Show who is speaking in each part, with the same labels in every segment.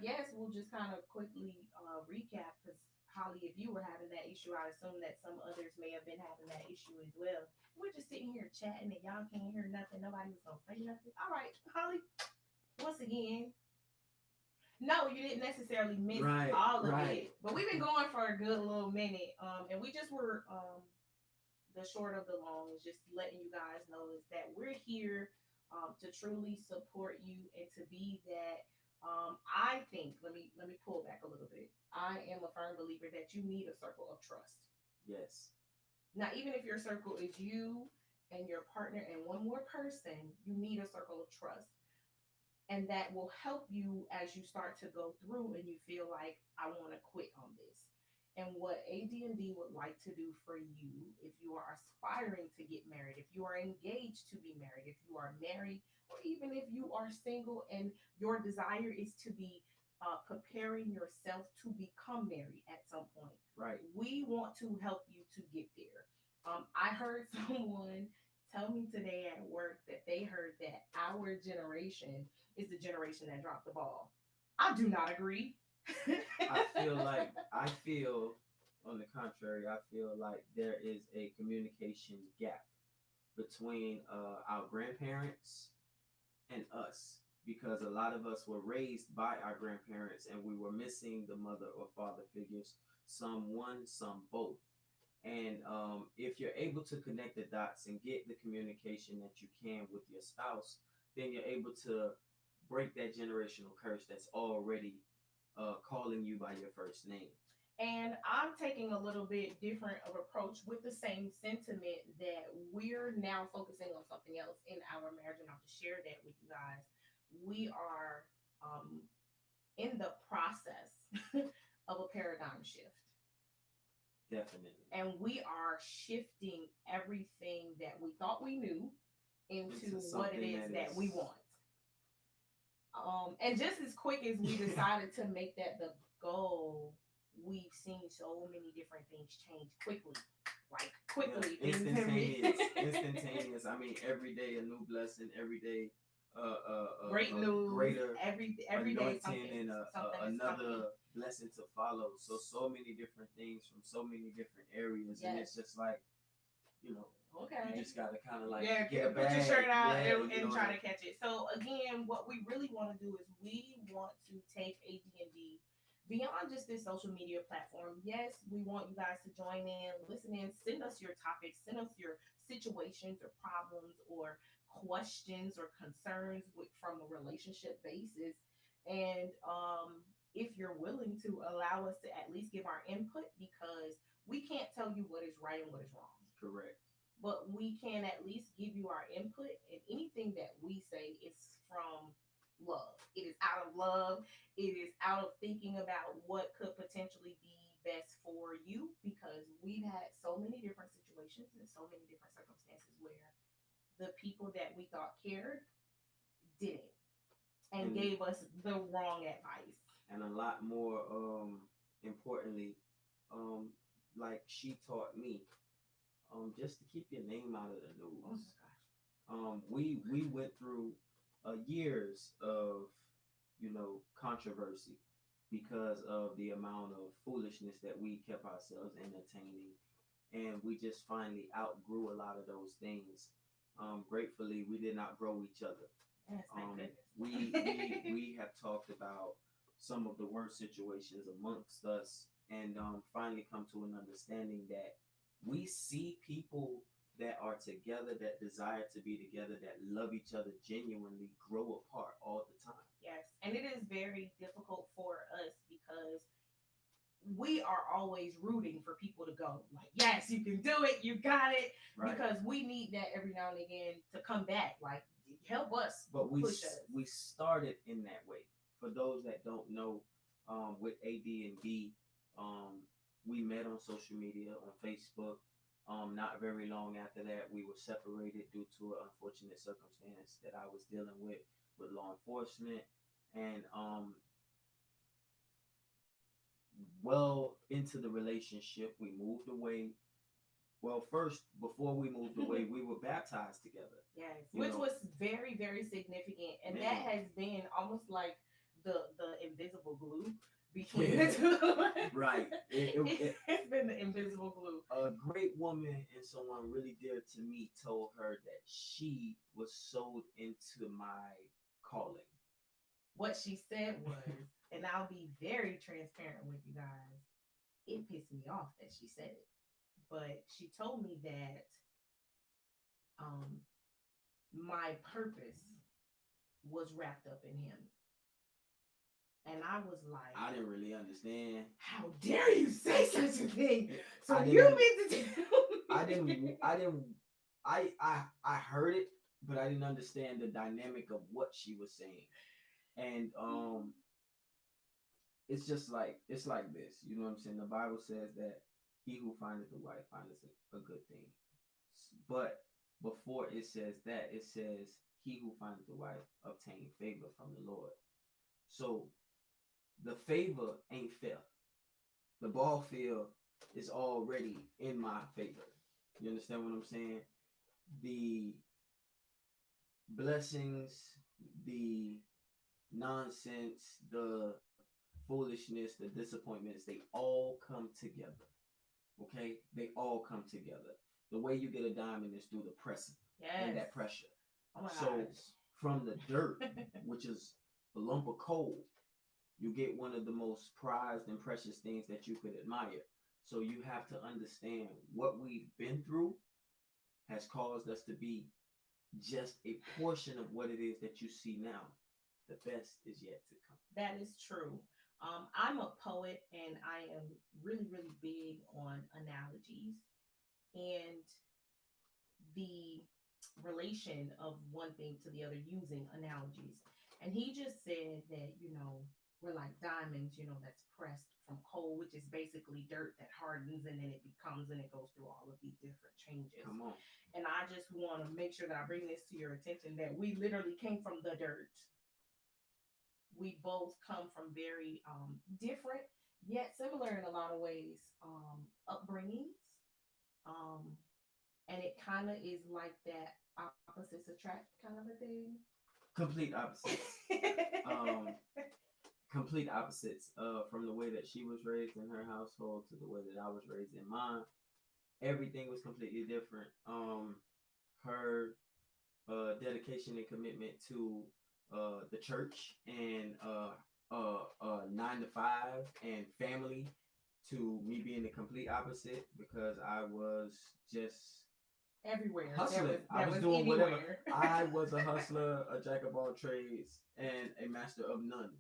Speaker 1: guess we'll just kind of quickly recap because Holly, if you were having that issue, I assume that some others may have been having that issue as well. We're just sitting here chatting and y'all can't hear nothing. Nobody was gonna say nothing. All right, Holly. Once again, no, you didn't necessarily miss
Speaker 2: Right,
Speaker 1: all of
Speaker 2: right.
Speaker 1: it, but we've been going for a good little minute. And we just were the short of the long is just letting you guys know is that we're here to truly support you and to be that. I think let me pull back a little bit. I am a firm believer that you need a circle of trust.
Speaker 2: Yes.
Speaker 1: Now, even if your circle is you and your partner and one more person, you need a circle of trust. And that will help you as you start to go through and you feel like I want to quit on this. And what AD&D would like to do for you, if you are aspiring to get married, if you are engaged to be married, if you are married, or even if you are single and your desire is to be preparing yourself to become married at some point,
Speaker 2: Right.
Speaker 1: we want to help you to get there. I heard someone tell me today at work that they heard that our generation is the generation that dropped the ball. I do not agree.
Speaker 2: I feel on the contrary, I feel like there is a communication gap between our grandparents and us because a lot of us were raised by our grandparents and we were missing the mother or father figures, some one, some both. And if you're able to connect the dots and get the communication that you can with your spouse, then you're able to break that generational curse that's already calling you by your first name.
Speaker 1: And I'm taking a little bit different of approach with the same sentiment that we're now focusing on something else in our marriage, and I'll just share that with you guys. We are in the process of a paradigm shift.
Speaker 2: Definitely.
Speaker 1: And we are shifting everything that we thought we knew into what it is that we want. And just as quick as we decided to make that the goal, we've seen so many different things change quickly. Like quickly.
Speaker 2: Yeah, instantaneous. Instantaneous. I mean, every day a new blessing, every day
Speaker 1: great news,
Speaker 2: greater
Speaker 1: every day something,
Speaker 2: and another blessing to follow. So many different things from so many different areas, yes. And it's just like, you know, okay, you just gotta kind of like get
Speaker 1: put your shirt out and try to catch it. So again, what we really want to do is we want to take AD&D beyond just this social media platform. Yes, we want you guys to join in, listen in, send us your topics, send us your situations or problems or questions or concerns from a relationship basis. And if you're willing to allow us to at least give our input, because we can't tell you what is right and what is wrong.
Speaker 2: Correct.
Speaker 1: But we can at least give you our input, and anything that we say is from love. It is out of love. It is out of thinking about what could potentially be best for you, because we've had so many different situations and so many different circumstances where the people that we thought cared didn't and gave us the wrong advice.
Speaker 2: And a lot more importantly, like she taught me, just to keep your name out of the news. Oh we went through years of, you know, controversy because of the amount of foolishness that we kept ourselves entertaining, and we just finally outgrew a lot of those things. Gratefully, we did not grow each other.
Speaker 1: Yes,
Speaker 2: we have talked about some of the worst situations amongst us, and finally come to an understanding that we see people that are together, that desire to be together, that love each other genuinely, grow apart all the time.
Speaker 1: Yes, and it is very difficult for us because we are always rooting for people to go. Like, yes, you can do it, you got it, right. Because we need that every now and again to come back. Like, help us,
Speaker 2: but we started in that way. For those that don't know, with AD&D, we met on social media, on Facebook. Not very long after that, we were separated due to an unfortunate circumstance that I was dealing with law enforcement. And well into the relationship, we moved away. Well, first, before we moved away, we were baptized together.
Speaker 1: Yes, which was very, very significant. And that has been almost like the invisible glue between the two.
Speaker 2: Right.
Speaker 1: It's been the invisible glue.
Speaker 2: A great woman and someone really dear to me told her that she was sold into my calling.
Speaker 1: What she said was, and I'll be very transparent with you guys, it pissed me off that she said it. But she told me that um my purpose was wrapped up in him. And I was like,
Speaker 2: I didn't really understand.
Speaker 1: how dare you say such a thing? So
Speaker 2: I
Speaker 1: you
Speaker 2: didn't.
Speaker 1: mean to tell me?
Speaker 2: I didn't. I didn't. I heard it, but I didn't understand the dynamic of what she was saying. And it's just like it's like this. You know what I'm saying? The Bible says that he who findeth a wife findeth a good thing. But before it says that, it says he who findeth a wife obtain favor from the Lord. So the favor ain't fair. The ball field is already in my favor. You understand what I'm saying? The blessings, the nonsense, the foolishness, the disappointments, they all come together. Okay? They all come together. The way you get a diamond is through the pressing and
Speaker 1: Yes.
Speaker 2: that pressure.
Speaker 1: Oh my
Speaker 2: So
Speaker 1: gosh.
Speaker 2: from the dirt, which is a lump of coal, you get one of the most prized and precious things that you could admire. So you have to understand what we've been through has caused us to be just a portion of what it is that you see now. The best is yet to come.
Speaker 1: That is true. I'm a poet and I am really, really big on analogies and the relation of one thing to the other using analogies. And he just said that, we're like diamonds, that's pressed from coal, which is basically dirt that hardens and then it becomes and it goes through all of these different changes.
Speaker 2: Come on.
Speaker 1: And I just want to make sure that I bring this to your attention that we literally came from the dirt. We both come from very different yet similar in a lot of ways upbringings, um, and it kind of is like that opposites attract kind of a thing.
Speaker 2: Complete opposites. um, Complete opposites. From the way that she was raised in her household to the way that I was raised in mine, everything was completely different. Her dedication and commitment to the church and 9 to 5 and family to me being the complete opposite because I was just
Speaker 1: Everywhere.
Speaker 2: hustling. I was doing whatever. I was a hustler, a jack of all trades, and a master of none.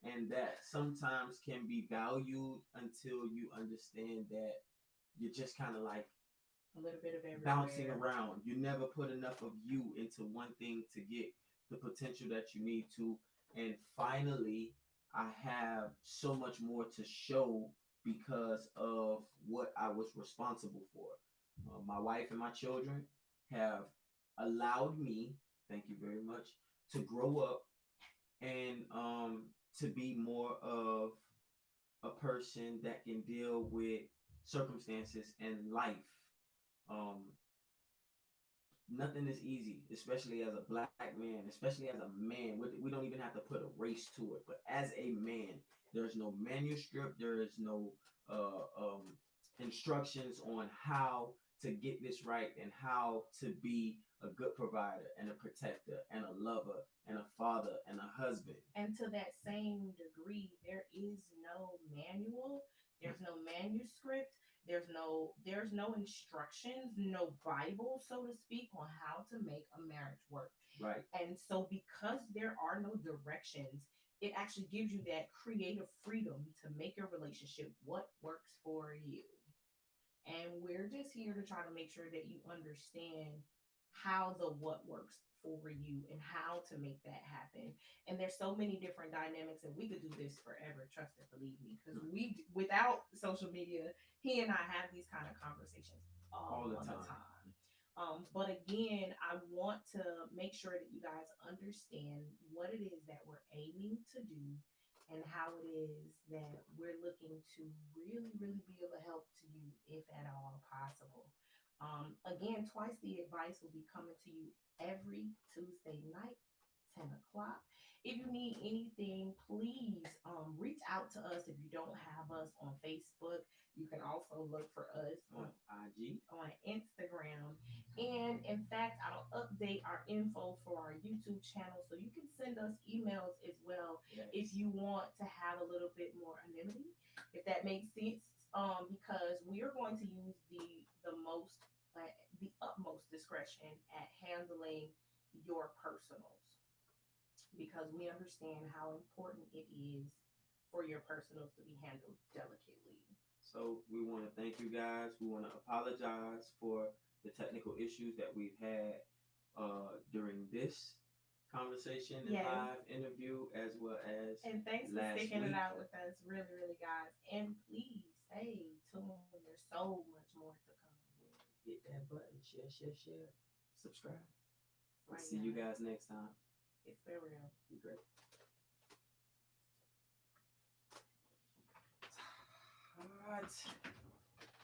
Speaker 2: And that sometimes can be valued until you understand that you're just kind of like
Speaker 1: a little bit of everywhere.
Speaker 2: Bouncing around. You never put enough of you into one thing to get the potential that you need to. And finally, I have so much more to show because of what I was responsible for. My wife and my children have allowed me, thank you very much, to grow up and to be more of a person that can deal with circumstances and life. Um, Nothing is easy, especially as a black man, especially as a man. We don't even have to put a race to it, but as a man, there's no manuscript, there is no instructions on how to get this right and how to be a good provider and a protector and a lover and a father and a husband.
Speaker 1: And to that same degree, there is no manual, there's no manuscript, there's no instructions, no Bible, so to speak, on how to make a marriage work.
Speaker 2: Right.
Speaker 1: And so because there are no directions, it actually gives you that creative freedom to make your relationship what works for you. And we're just here to try to make sure that you understand how the what works for you and how to make that happen. And there's so many different dynamics, and we could do this forever. Trust and believe me, because we without social media, he and I have these kind of conversations all the time. But again, I want to make sure that you guys understand what it is that we're aiming to do and how it is that we're looking to really, really be of a help to you if at all possible. Again, twice the advice will be coming to you every Tuesday night, 10 o'clock. If you need anything, please reach out to us. If you don't have us on Facebook, you can also look for us
Speaker 2: On IG.
Speaker 1: on Instagram. And in fact, I'll update our info for our YouTube channel so you can send us emails as well
Speaker 2: Yes.
Speaker 1: if you want to have a little bit more anonymity, if that makes sense. Because we are going to use the utmost discretion at handling your personals because we understand how important it is for your personals to be handled delicately.
Speaker 2: So we want to thank you guys. We want to apologize for the technical issues that we've had during this conversation and
Speaker 1: Yes.
Speaker 2: live interview, as well as
Speaker 1: And thanks for
Speaker 2: last
Speaker 1: sticking it
Speaker 2: week.
Speaker 1: out with us, really, really, guys. And please stay tuned. There's so much more to come.
Speaker 2: Hit that button, share, share, subscribe.
Speaker 1: Right,
Speaker 2: See you guys next time.
Speaker 1: It's been real.
Speaker 2: Be great. Hot.